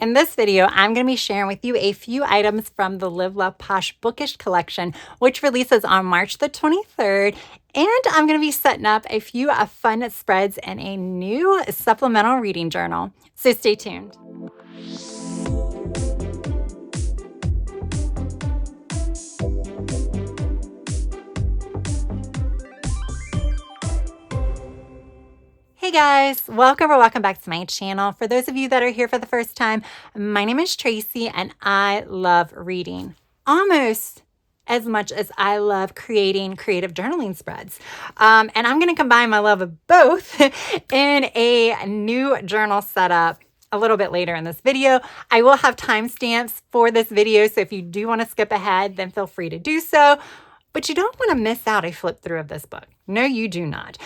In this video, I'm going to be sharing with you a few items from the Live Love Posh Bookish collection, which releases on March the 23rd. And I'm going to be setting up a few fun spreads and a new supplemental reading journal. So stay tuned. Hey guys, welcome back to my channel. For those of you that are here for the first time, my name is Tracy and I love reading almost as much as I love creating creative journaling spreads. And I'm going to combine my love of both in a new journal setup a little bit later in this video. I will have timestamps for this video, so if you do want to skip ahead, then feel free to do so. But you don't want to miss out a flip through of this book. No, you do not.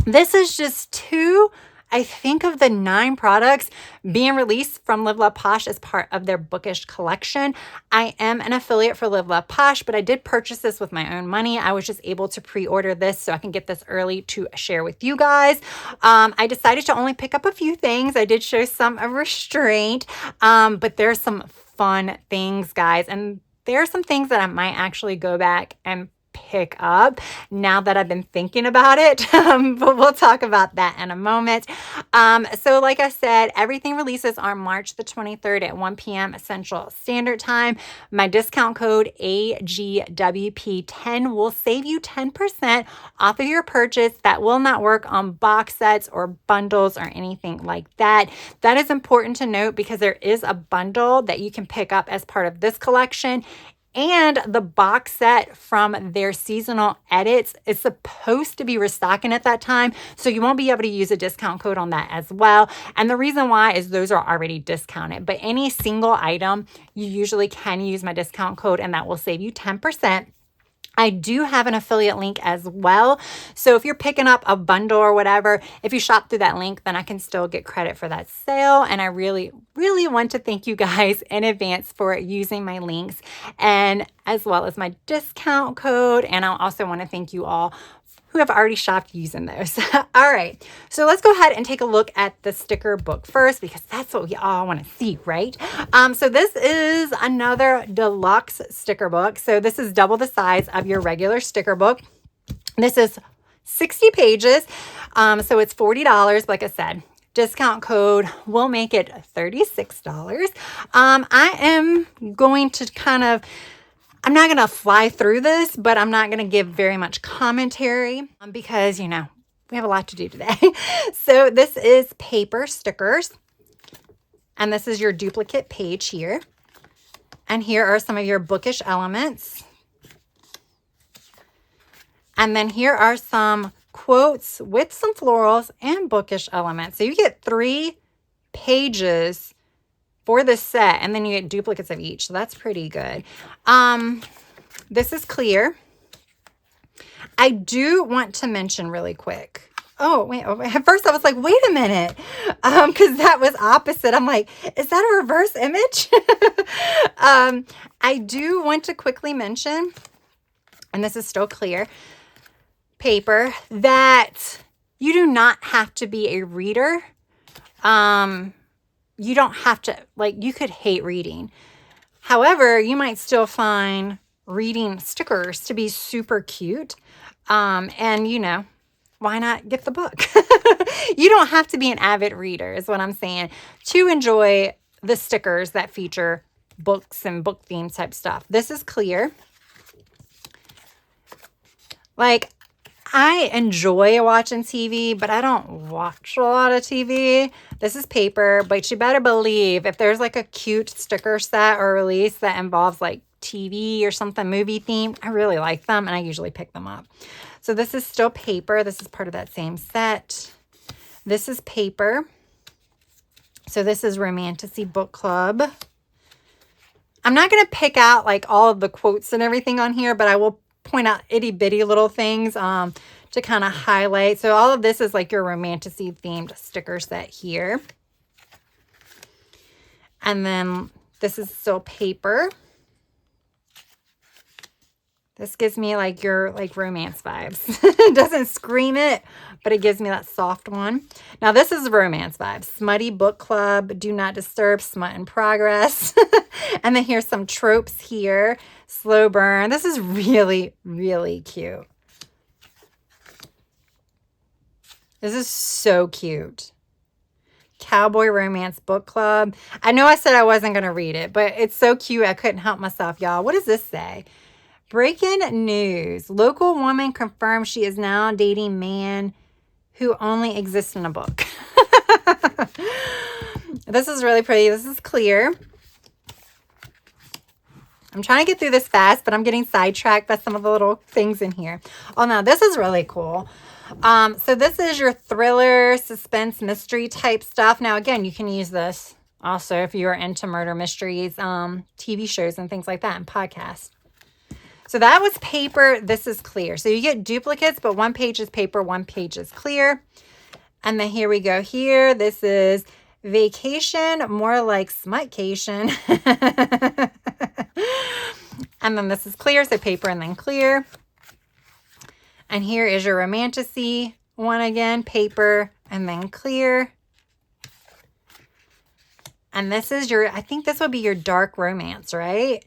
This is just two, I think, of the 9 products being released from Live Love Posh as part of their Bookish collection. I am an affiliate for Live Love Posh, but I did purchase this with my own money. I was just able to pre-order this so I can get this early to share with you guys. I decided to only pick up a few things. I did show some restraint, but there's some fun things, guys. And there are some things that I might actually go back and pick up now that I've been thinking about it, but we'll talk about that in a moment. So like I said, everything releases on March the 23rd at 1 p.m. Central Standard Time. My discount code AGWP10 will save you 10% off of your purchase. That will not work on box sets or bundles or anything like that. That is important to note because there is a bundle that you can pick up as part of this collection. And the box set from their seasonal edits is supposed to be restocking at that time. So you won't be able to use a discount code on that as well. And the reason why is those are already discounted. But any single item, you usually can use my discount code and that will save you 10%. I do have an affiliate link as well. So if you're picking up a bundle or whatever, if you shop through that link, then I can still get credit for that sale. And I really want to thank you guys in advance for using my links and as well as my discount code. And I also want to thank you all who have already shopped using those. All right, so let's go ahead and take a look at the sticker book first because that's what we all want to see, right? So this is another deluxe sticker book. So this is double the size of your regular sticker book. This is 60 pages, so it's $40, like I said. Discount code will make it $36. I am going to I'm not going to fly through this, but I'm not going to give very much commentary because, we have a lot to do today. So this is paper stickers, and this is your duplicate page here. And here are some of your bookish elements. And then here are some quotes with some florals and bookish elements. So you get 3 pages for this set, and then you get duplicates of each. So that's pretty good. This is clear. I do want to mention really quick. Oh, wait. At first I was like, wait a minute. Because that was opposite. I'm like, is that a reverse image? I do want to quickly mention, and this is still clear, paper, that you do not have to be a reader. You don't have to, you could hate reading. However, you might still find reading stickers to be super cute. And why not get the book? You don't have to be an avid reader is what I'm saying to enjoy the stickers that feature books and book theme type stuff. This is clear. I enjoy watching TV, but I don't watch a lot of TV. This is paper, but you better believe if there's a cute sticker set or release that involves TV or something movie themed, I really like them and I usually pick them up. So this is still paper. This is part of that same set. This is paper. So this is Romantasy Book Club. I'm not going to pick out all of the quotes and everything on here, but I will point out itty bitty little things to kind of highlight. So all of this is your Romantasy themed sticker set here. And then this is still paper. This gives me like your romance vibes. It doesn't scream it, but it gives me that soft one. Now this is romance vibes. Smutty book club, do not disturb, smut in progress. And then here's some tropes here. Slow burn. This is really, really cute. This is so cute. Cowboy Romance Book Club. I know I said I wasn't going to read it, but it's so cute. I couldn't help myself, y'all. What does this say? Breaking news. Local woman confirms she is now dating man who only exists in a book. This is really pretty. This is clear. I'm trying to get through this fast, but I'm getting sidetracked by some of the little things in here. Oh, now this is really cool. So this is your thriller, suspense, mystery type stuff. Now, again, you can use this also if you're into murder mysteries, TV shows and things like that, and podcasts. So that was paper. This is clear. So you get duplicates, but one page is paper, one page is clear. And then here we go here. This is vacation, more like smutcation. And then this is clear, so paper and then clear. And here is your romantasy one again, paper and then clear. And this is your, I think this would be your dark romance, right?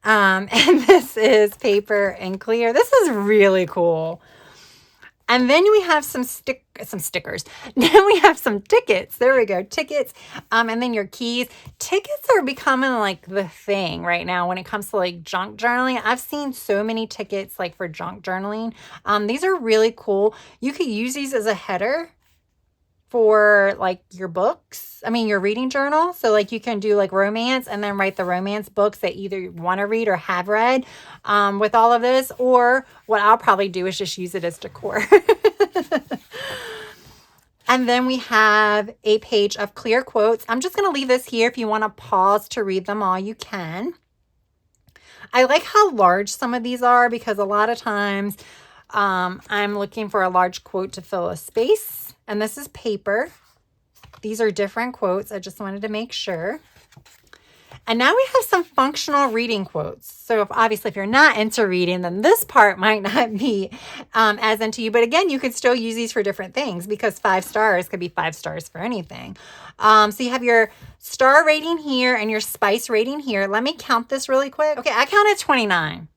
And this is paper and clear. This is really cool. And then we have some stickers. Then we have some tickets. There we go, tickets. And then your keys. Tickets are becoming like the thing right now when it comes to like junk journaling. I've seen so many tickets like for junk journaling. These are really cool. You could use these as a header for like your books. I mean, your reading journal. So like you can do like romance and then write the romance books that either you want to read or have read with all of this. Or what I'll probably do is just use it as decor. And then we have a page of clear quotes. I'm just going to leave this here. If you want to pause to read them all, you can. I like how large some of these are because a lot of times I'm looking for a large quote to fill a space. And this is paper. These are different quotes. I just wanted to make sure. And now we have some functional reading quotes. So obviously if you're not into reading, then this part might not be as into you. But again, you could still use these for different things because 5 stars could be 5 stars for anything. So you have your star rating here and your spice rating here. Let me count this really quick. Okay, I counted 29.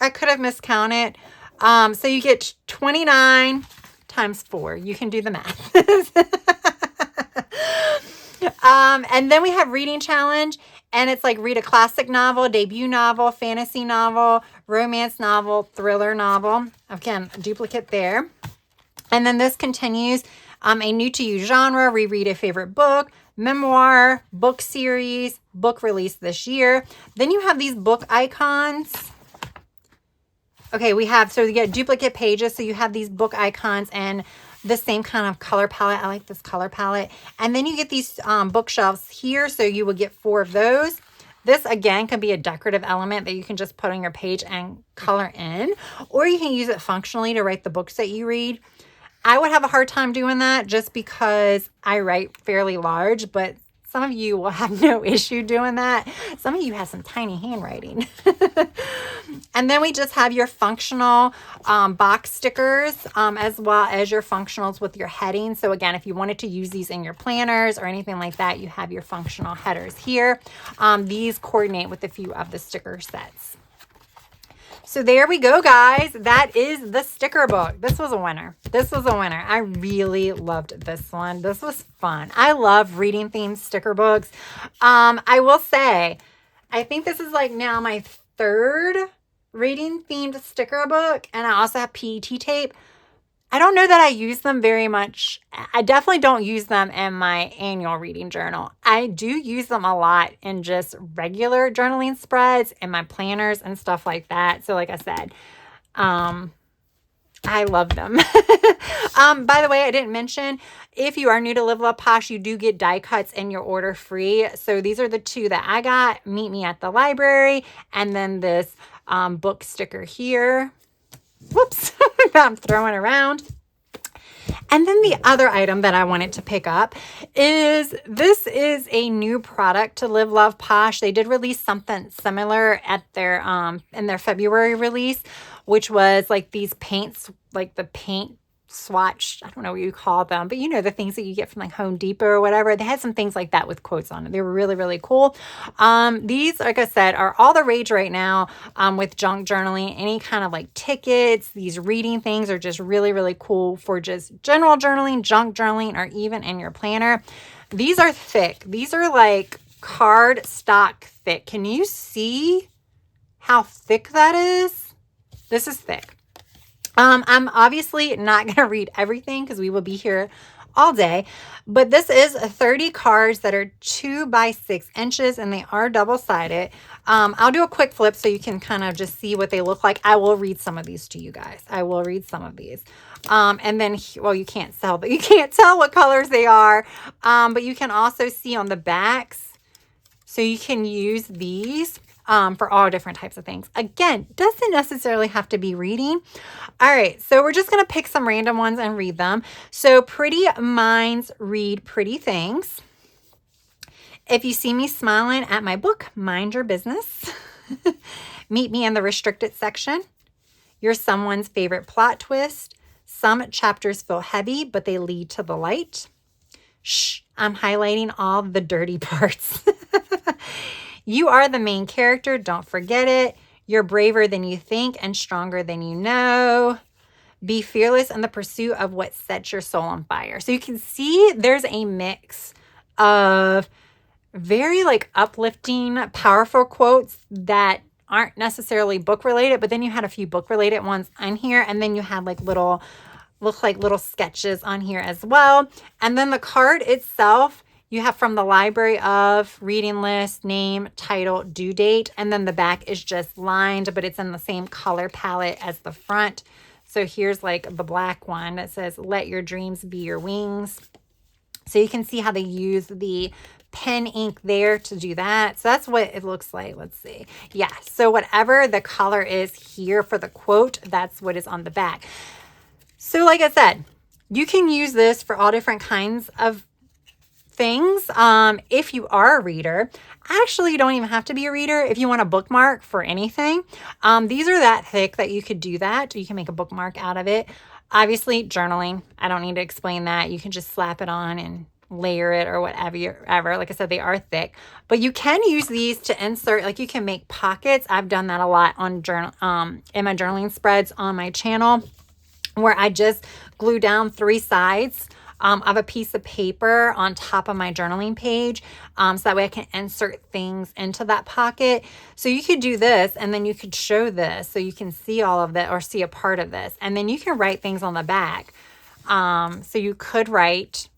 I could have miscounted. So you get 29 times 4. You can do the math. And then we have reading challenge, and it's like read a classic novel, debut novel, fantasy novel, romance novel, thriller novel. Again, duplicate there. And then this continues a new to you genre, reread a favorite book, memoir, book series, book released this year. Then you have these book icons. Okay, we have, so you get duplicate pages. So you have these book icons and the same kind of color palette. I like this color palette. And then you get these bookshelves here. So you will get 4 of those. This, again, can be a decorative element that you can just put on your page and color in. Or you can use it functionally to write the books that you read. I would have a hard time doing that just because I write fairly large, but some of you will have no issue doing that. Some of you have some tiny handwriting. And then we just have your functional box stickers as well as your functionals with your heading. So again, if you wanted to use these in your planners or anything like that, you have your functional headers here. These coordinate with a few of the sticker sets. So there we go, guys. That is the sticker book. This was a winner. This was a winner. I really loved this one. This was fun. I love reading themed sticker books. I will say, I think this is like now my 3rd reading themed sticker book. And I also have PET tape. I don't know that I use them very much. I definitely don't use them in my annual reading journal. I do use them a lot in just regular journaling spreads and my planners and stuff like that. So like I said, I love them. By the way, I didn't mention, if you are new to LiveLovePosh, you do get die cuts in your order free. So these are the 2 that I got. Meet me at the library. And then this book sticker here. Whoops, I'm throwing around. And then the other item that I wanted to pick up is this is a new product to Live Love Posh. They did release something similar at their in their February release, which was like these paints, like the paint swatch, I don't know what you call them, but you know, the things that you get from like Home Depot or whatever. They had some things like that with quotes on it. They were really, really cool. These, like I said, are all the rage right now with junk journaling. Any kind of like tickets, these reading things are just really, really cool for just general journaling, junk journaling, or even in your planner. These are thick. These are like card stock thick. Can you see how thick that is? This is thick. I'm obviously not going to read everything because we will be here all day, but this is 30 cards that are 2 by 6 inches and they are double-sided. I'll do a quick flip so you can kind of just see what they look like. I will read some of these to you guys. I will read some of these. And then, well, you can't tell what colors they are. But you can also see on the backs. So you can use these for all different types of things. Again, doesn't necessarily have to be reading. All right, so we're just going to pick some random ones and read them. So pretty minds read pretty things. If you see me smiling at my book, mind your business. Meet me in the restricted section. You're someone's favorite plot twist. Some chapters feel heavy, but they lead to the light. Shh, I'm highlighting all the dirty parts. You are the main character. Don't forget it. You're braver than you think and stronger than you know. Be fearless in the pursuit of what sets your soul on fire. So you can see there's a mix of very like uplifting, powerful quotes that aren't necessarily book related, but then you had a few book related ones on here. And then you had like look like little sketches on here as well. And then the card itself, you have from the library of, reading list, name, title, due date. And then the back is just lined, but it's in the same color palette as the front. So here's like the black one that says, let your dreams be your wings. So you can see how they use the pen ink there to do that. So that's what it looks like. Let's see. Yeah. So whatever the color is here for the quote, that's what is on the back. So like I said, you can use this for all different kinds of things. If you are a reader, actually you don't even have to be a reader. If you want a bookmark for anything, these are that thick that you could do that. You can make a bookmark out of it. Obviously journaling, I don't need to explain that. You can just slap it on and layer it or whatever. Like I said, they are thick, but you can use these to insert, like you can make pockets. I've done that a lot on in my journaling spreads on my channel, where I just glue down 3 sides of a piece of paper on top of my journaling page. So that way I can insert things into that pocket. So you could do this and then you could show this so you can see all of that or see a part of this. And then you can write things on the back. So you could write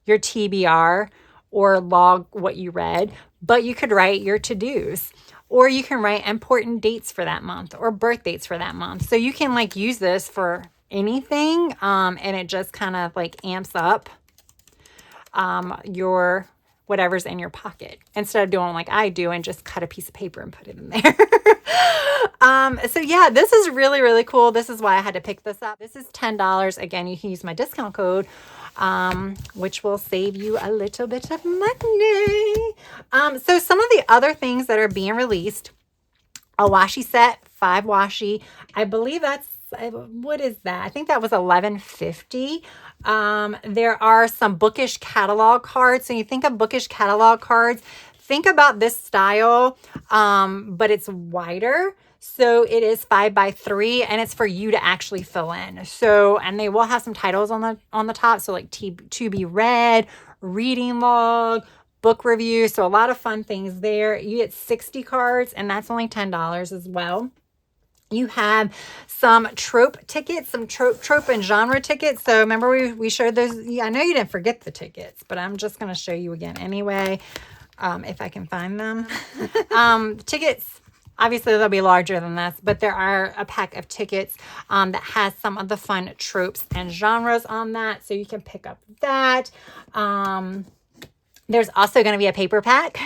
your TBR or log what you read, but you could write your to-dos. Or you can write important dates for that month or birth dates for that month. So you can like use this for anything, and it just kind of like amps up your whatever's in your pocket instead of doing like I do and just cut a piece of paper and put it in there. So yeah, this is really, really cool. This is why I had to pick this up. This is $10. Again, you can use my discount code, which will save you a little bit of money. So some of the other things that are being released, a washi set, 5 washi. I believe that's, what is that? I think that was $11.50. There are some Bookish catalog cards. So you think of Bookish catalog cards, think about this style, but it's wider. So it is 5 by 3 and it's for you to actually fill in. So, and they will have some titles on the top. So like to be read, reading log, book review. So a lot of fun things there. You get 60 cards and that's only $10 as well. You have some trope tickets, some trope and genre tickets. So remember we showed those. I know you didn't forget the tickets, but I'm just going to show you again anyway, if I can find them. Tickets, obviously they'll be larger than this, but there are a pack of tickets that has some of the fun tropes and genres on that. So you can pick up that. There's also going to be a paper pack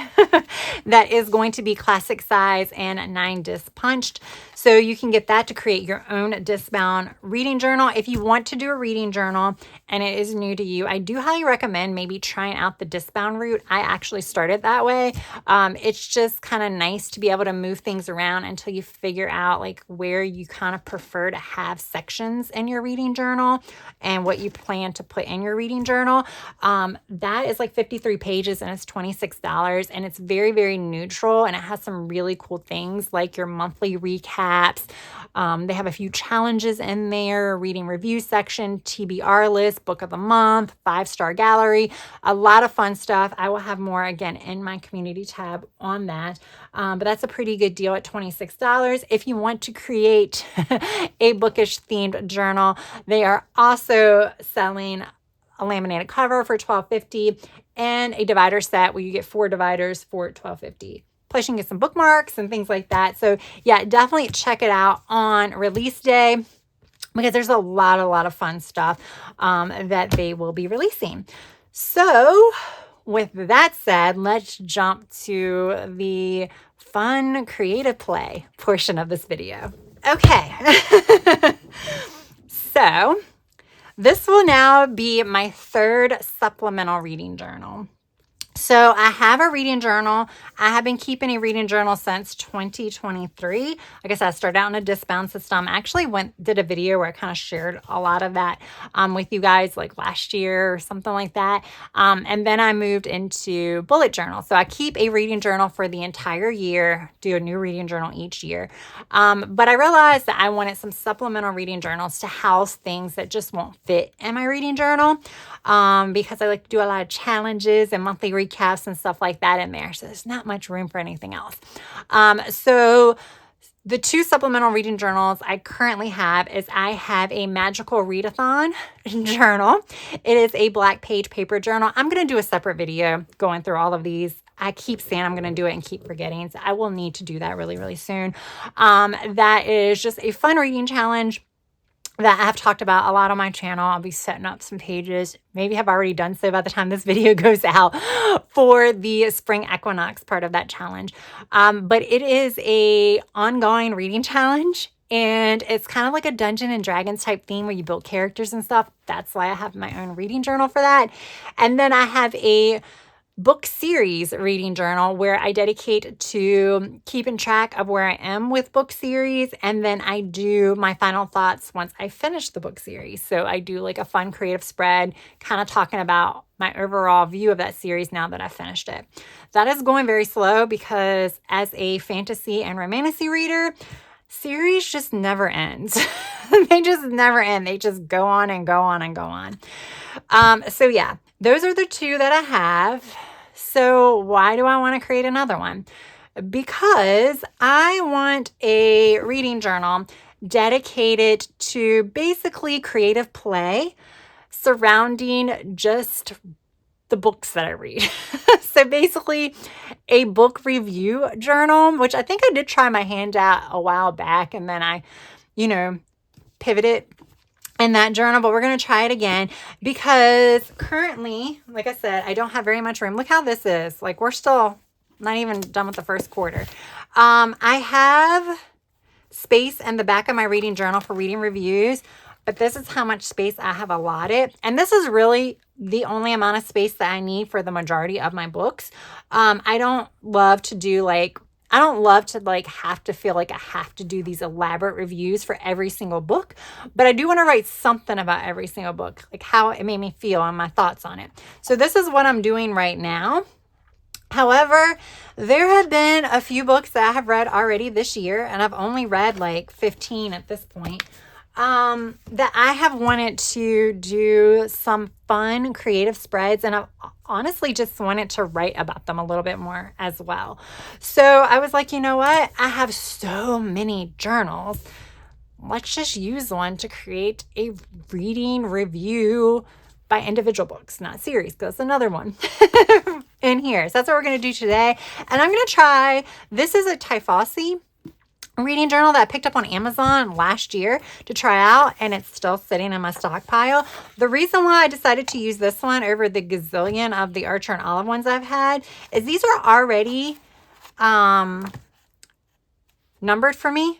that is going to be classic size and 9 disc punched. So you can get that to create your own disc-bound reading journal. If you want to do a reading journal and it is new to you, I do highly recommend maybe trying out the disc-bound route. I actually started that way. It's just kind of nice to be able to move things around until you figure out like where you kind of prefer to have sections in your reading journal and what you plan to put in your reading journal. That is like 53 pages and it's $26, and it's very, very neutral, and it has some really cool things like your monthly recaps. They have a few challenges in there, reading review section, TBR list, book of the month, 5-star gallery, a lot of fun stuff. I will have more again in my community tab on that. But that's a pretty good deal at $26. If you want to create a Bookish themed journal, they are also selling a laminated cover for $12.50 and a divider set where you get 4 dividers for $12.50. Plus you can get some bookmarks and things like that. So yeah, definitely check it out on release day because there's a lot of fun stuff that they will be releasing. So with that said, let's jump to the fun creative play portion of this video. Okay. So this will now be my 3rd supplemental reading journal. So I have a reading journal. I have been keeping a reading journal since 2023. Like I said, I started out in a disc-bound system. I actually did a video where I kind of shared a lot of that with you guys like last year or something like that. And then I moved into bullet journal. So I keep a reading journal for the entire year, do a new reading journal each year. But I realized that I wanted some supplemental reading journals to house things that just won't fit in my reading journal because I like to do a lot of challenges and monthly recaps and stuff like that in there. So there's not much room for anything else. So the 2 supplemental reading journals I currently have is I have a magical readathon journal. It is a black page paper journal. I'm going to do a separate video going through all of these. I keep saying I'm going to do it and keep forgetting. So I will need to do that really, really soon. That is just a fun reading challenge that I have talked about a lot on my channel. I'll be setting up some pages, maybe have already done so by the time this video goes out, for the spring equinox part of that challenge. But it is a ongoing reading challenge, and it's kind of like a Dungeons and Dragons type theme where you build characters and stuff. That's why I have my own reading journal for that. And then I have a book series reading journal where I dedicate to keeping track of where I am with book series, and then I do my final thoughts once I finish the book series. So I do like a fun creative spread kind of talking about my overall view of that series now that I've finished it. That is going very slow because as a fantasy and romantasy reader, series just never ends. They just never end. They just go on and go on and go on. So yeah, those are the 2 that I have. So why do I want to create another one? Because I want a reading journal dedicated to basically creative play surrounding just the books that I read. So basically a book review journal, which I think I did try my hand at a while back, and then I, pivoted in that journal, but we're going to try it again because currently, like I said, I don't have very much room. Look how this is. Like, we're still not even done with the first quarter. I have space in the back of my reading journal for reading reviews, but this is how much space I have allotted. And this is really the only amount of space that I need for the majority of my books. I don't love to have to feel like I have to do these elaborate reviews for every single book, but I do want to write something about every single book, like how it made me feel and my thoughts on it. So this is what I'm doing right now. However, there have been a few books that I have read already this year, and I've only read like 15 at this point, that I have wanted to do some fun creative spreads, and I've honestly just wanted to write about them a little bit more as well. So I was like, you know what? I have so many journals. Let's just use one to create a reading review by individual books, not series, because that's another one in here. So that's what we're going to do today. And I'm going to try, this is a Typhosy reading journal that I picked up on Amazon last year to try out, and it's still sitting in my stockpile. The reason why I decided to use this one over the gazillion of the Archer and Olive ones I've had is these are already numbered for me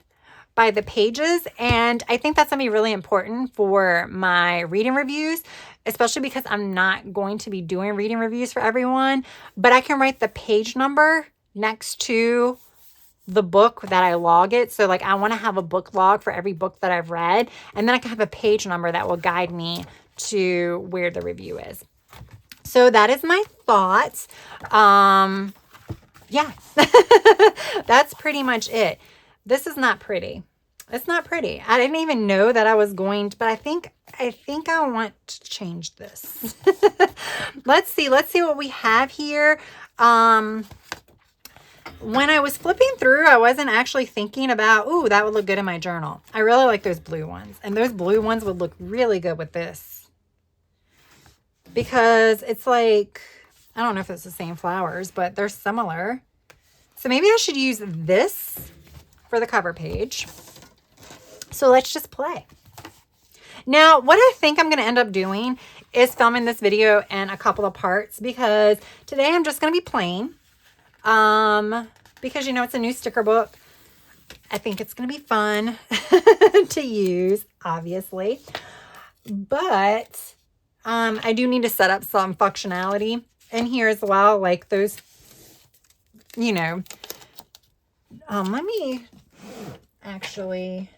by the pages, and I think that's going to be really important for my reading reviews, especially because I'm not going to be doing reading reviews for everyone, but I can write the page number next to the book that I log it. So like I want to have a book log for every book that I've read, and then I can have a page number that will guide me to where the review is. So that is my thoughts. Yeah, that's pretty much it. This is not pretty. It's not pretty. I didn't even know that I was going to, but I think I want to change this. Let's see what we have here. When I was flipping through, I wasn't actually thinking about, ooh, that would look good in my journal. I really like those blue ones, and those blue ones would look really good with this because it's like, I don't know if it's the same flowers, but they're similar. So maybe I should use this for the cover page. So let's just play. Now, what I think I'm going to end up doing is filming this video in a couple of parts, because today I'm just going to be playing. Because, you know, it's a new sticker book. I think it's going to be fun to use, obviously. But I do need to set up some functionality in here as well, like those, you know, let me actually,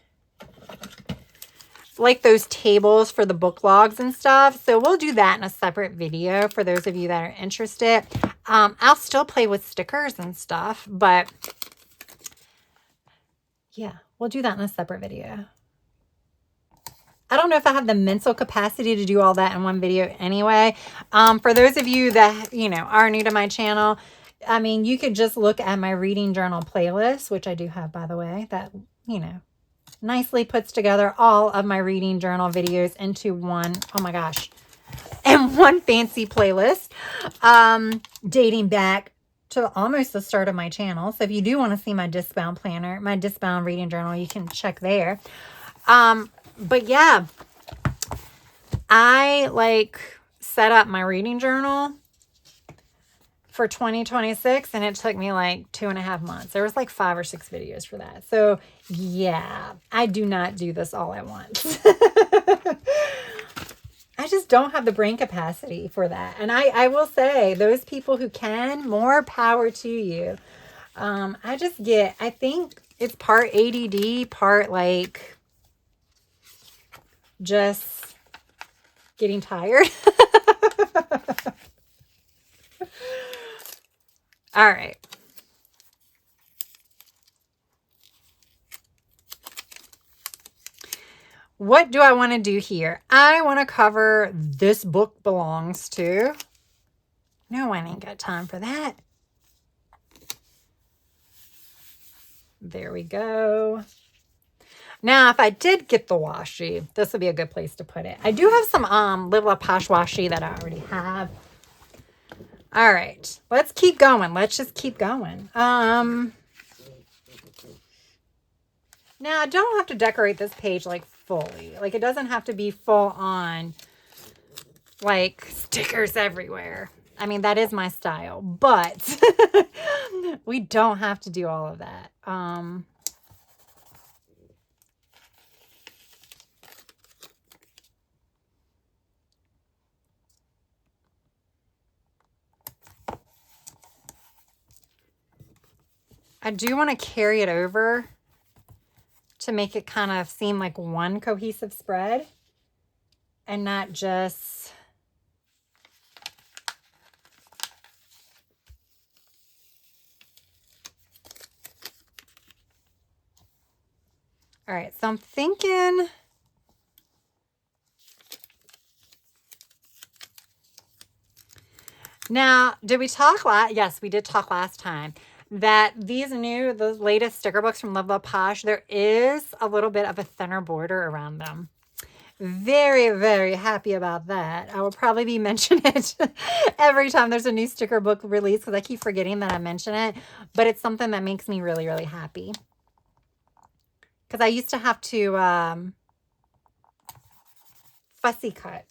like those tables for the book logs and stuff. So we'll do that in a separate video for those of you that are interested. I'll still play with stickers and stuff, but yeah, we'll do that in a separate video. I don't know if I have the mental capacity to do all that in one video anyway. For those of you that, you know, are new to my channel, I mean, you could just look at my reading journal playlist, which I do have, by the way, that, you know, nicely puts together all of my reading journal videos into one, oh my gosh, and one fancy playlist, dating back to almost the start of my channel. So if you do want to see my discbound planner, my discbound reading journal, you can check there. But yeah, I like set up my reading journal for 2026, and it took me like 2.5 months. There was like 5 or 6 videos for that. So yeah, I do not do this all at once. I just don't have the brain capacity for that. And I will say, those people who can, more power to you. I think it's part ADD, part like just getting tired. All right. What do I want to do here? I want to cover This Book Belongs To. No, I ain't got time for that. There we go. Now, if I did get the washi, this would be a good place to put it. I do have some LiveLovePosh washi that I already have. All right, let's keep going. Let's just keep going. Now, I don't have to decorate this page like fully. Like, it doesn't have to be full on, like, stickers everywhere. I mean, that is my style, but we don't have to do all of that. I do want to carry it over to make it kind of seem like one cohesive spread and not just all right. So I'm thinking now, did we talk yes, we did talk last time that the latest sticker books from LiveLovePosh, there is a little bit of a thinner border around them. Very, very happy about that. I will probably be mentioning it every time there's a new sticker book release because I keep forgetting that I mention it, but it's something that makes me really, really happy. because I used to have to fussy cut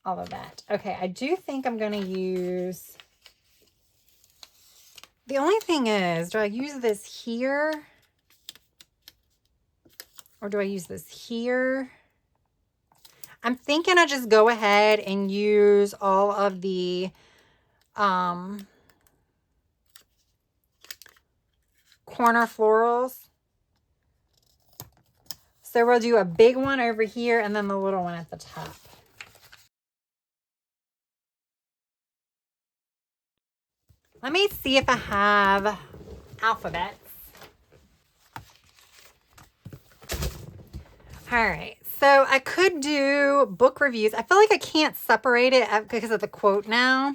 all of that. Okay, I do think I'm going to use, the only thing is, do I use this here? Or do I use this here? I'm thinking I just go ahead and use all of the corner florals. So we'll do a big one over here and then the little one at the top. Let me see if I have alphabets. All right, so I could do book reviews. I feel like I can't separate it because of the quote now.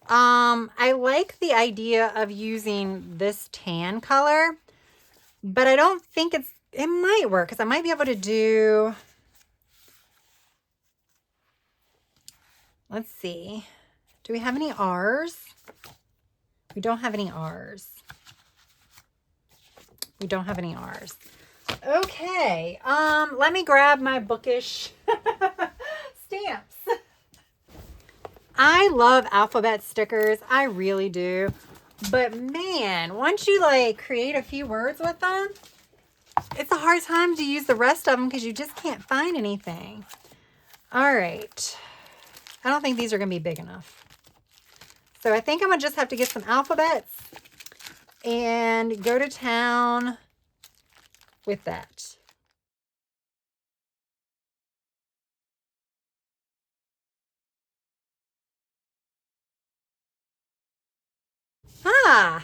I like the idea of using this tan color, but I don't think it might work because I might be able to do, let's see. Do we have any R's? We don't have any R's. We don't have any R's. Okay, let me grab my Bookish stamps. I love alphabet stickers. I really do. But man, once you like create a few words with them, it's a hard time to use the rest of them because you just can't find anything. All right. I don't think these are going to be big enough. So I think I'm going to just have to get some alphabets and go to town with that. Ah,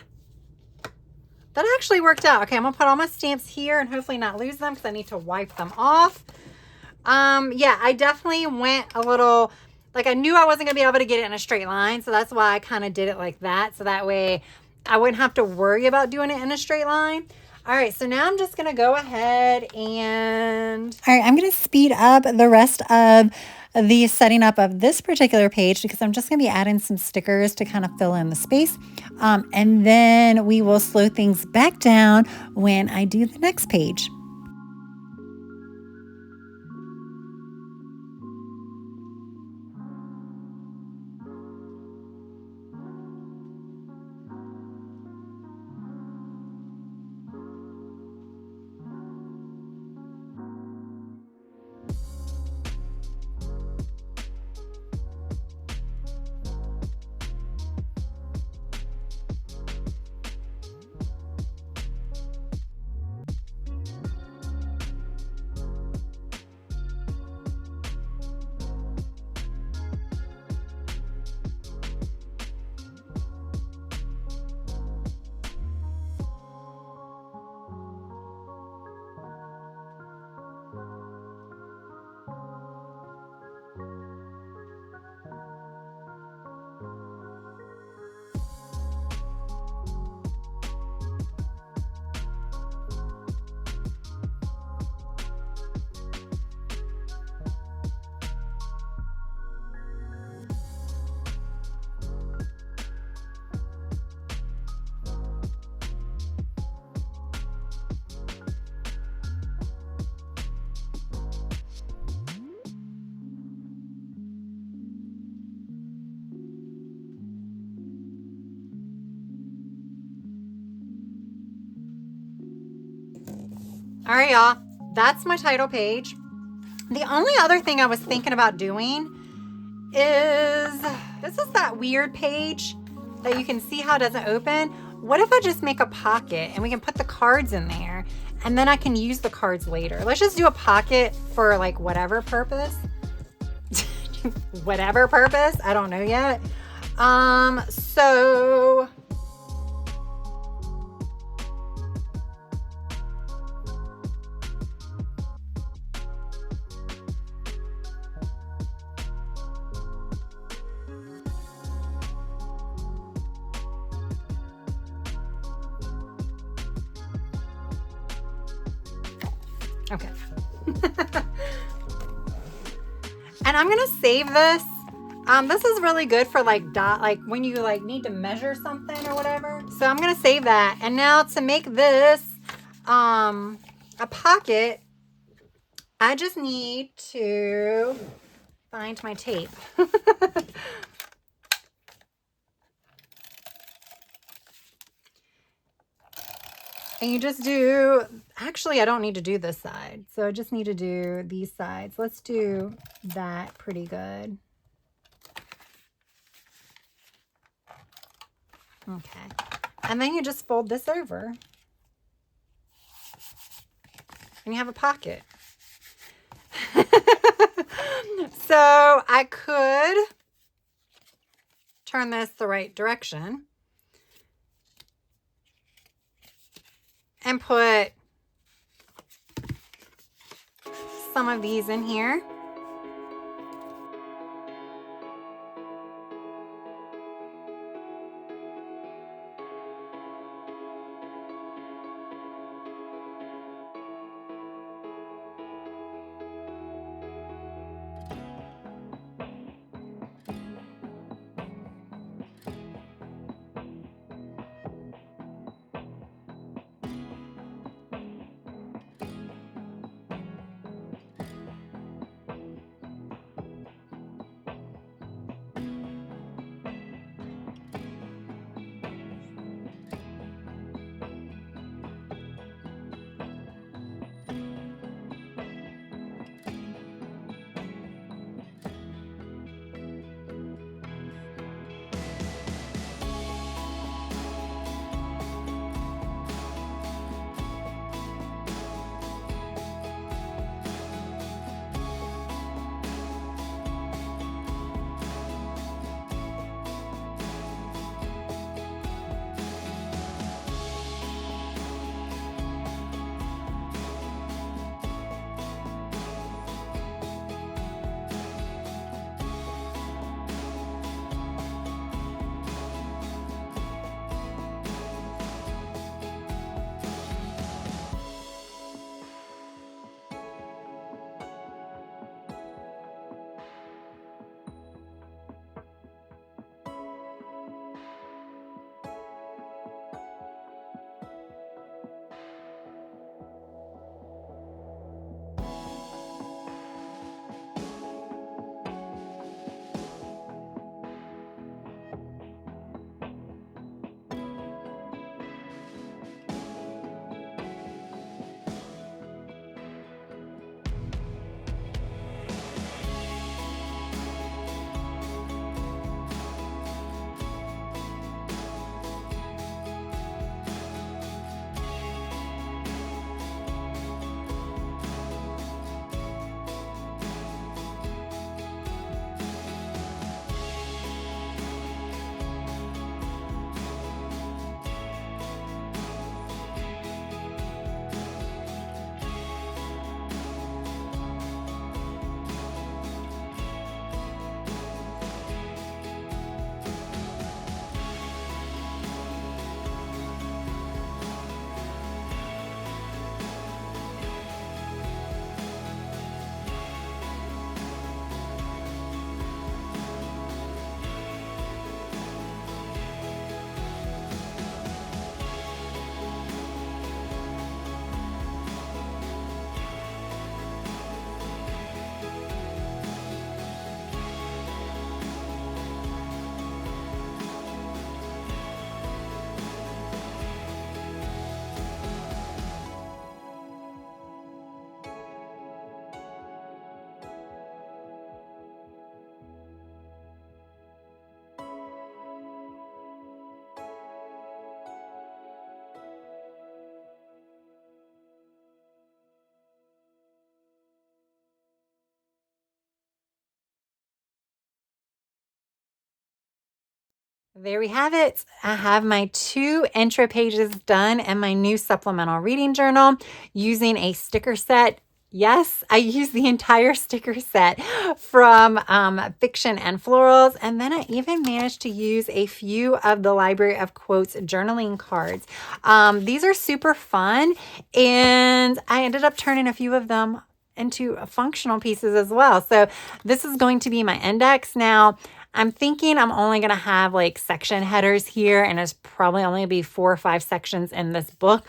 that actually worked out. Okay, I'm gonna put all my stamps here and hopefully not lose them because I need to wipe them off. Yeah, I definitely went a little, like I knew I wasn't gonna be able to get it in a straight line, so that's why I kind of did it like that, so that way I wouldn't have to worry about doing it in a straight line. All right, so now I'm just gonna go ahead and, all right, I'm gonna speed up the rest of the setting up of this particular page because I'm just gonna be adding some stickers to kind of fill in the space. And then we will slow things back down when I do the next page. All right, y'all, that's my title page. The only other thing I was thinking about doing is, this is that weird page that you can see how it doesn't open. What if I just make a pocket and we can put the cards in there and then I can use the cards later? Let's just do a pocket for like whatever purpose. Whatever purpose, I don't know yet. So okay. And I'm gonna save this. This is really good for like when you like need to measure something or whatever. So I'm gonna save that. And now to make this, I a pocket, I just need to find my tape. And you just do, actually, I don't need to do this side. So I just need to do these sides. Let's do that pretty good. Okay. And then you just fold this over. And you have a pocket. So I could turn this the right direction and put some of these in here. There we have it. I have my 2 intro pages done and my new supplemental reading journal using a sticker set. Yes, I used the entire sticker set from Fiction and Florals. And then I even managed to use a few of the Library of Quotes journaling cards. These are super fun. And I ended up turning a few of them into functional pieces as well. So this is going to be my index. Now, I'm thinking I'm only going to have like section headers here, and it's probably only going to be 4 or 5 sections in this book.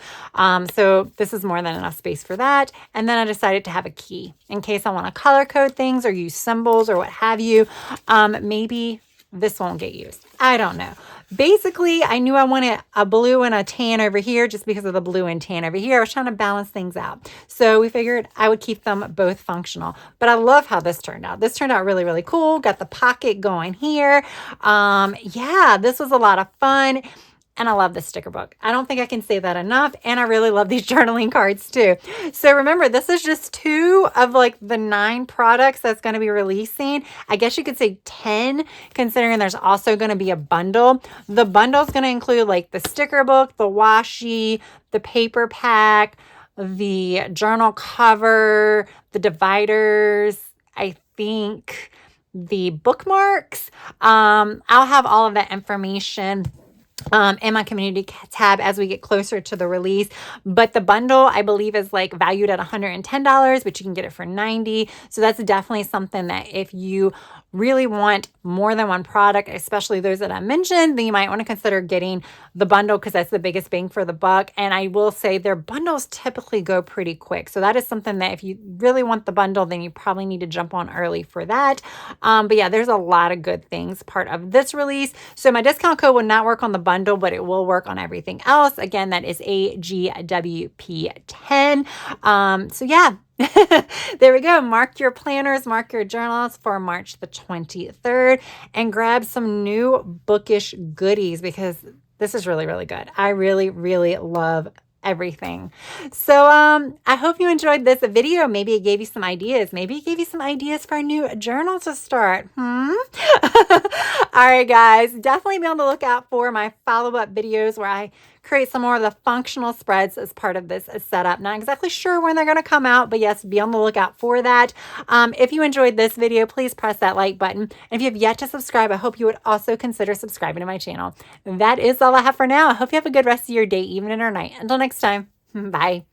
So this is more than enough space for that. And then I decided to have a key in case I want to color code things or use symbols or what have you. Maybe this won't get used. I don't know. Basically, I knew I wanted a blue and a tan over here just because of the blue and tan over here. I was trying to balance things out. So we figured I would keep them both functional. But I love how this turned out. This turned out really, really cool. Got the pocket going here. Yeah, this was a lot of fun. And I love the sticker book. I don't think I can say that enough. And I really love these journaling cards too. So remember, this is just 2 of like the 9 products that's going to be releasing. I guess you could say 10, considering there's also going to be a bundle. The bundle is going to include like the sticker book, the washi, the paper pack, the journal cover, the dividers, I think the bookmarks. I'll have all of that information in my community tab as we get closer to the release. But the bundle, I believe, is like valued at $110, but you can get it for $90. So that's definitely something that if you really want more than one product, especially those that I mentioned, then you might want to consider getting the bundle because that's the biggest bang for the buck. And I will say their bundles typically go pretty quick. So that is something that if you really want the bundle, then you probably need to jump on early for that. But yeah, there's a lot of good things part of this release. So my discount code will not work on the bundle, but it will work on everything else. Again, that is AGWP10. So yeah, there we go. Mark your planners, mark your journals for March the 23rd, and grab some new Bookish goodies because this is really, really good. I really, really love everything. So I hope you enjoyed this video. Maybe it gave you some ideas. Maybe it gave you some ideas for a new journal to start. All right, guys, definitely be on the lookout for my follow-up videos where I create some more of the functional spreads as part of this setup. Not exactly sure when they're going to come out, but yes, be on the lookout for that. If you enjoyed this video, please press that like button. And if you have yet to subscribe, I hope you would also consider subscribing to my channel. That is all I have for now. I hope you have a good rest of your day, evening or night. Until next time, bye.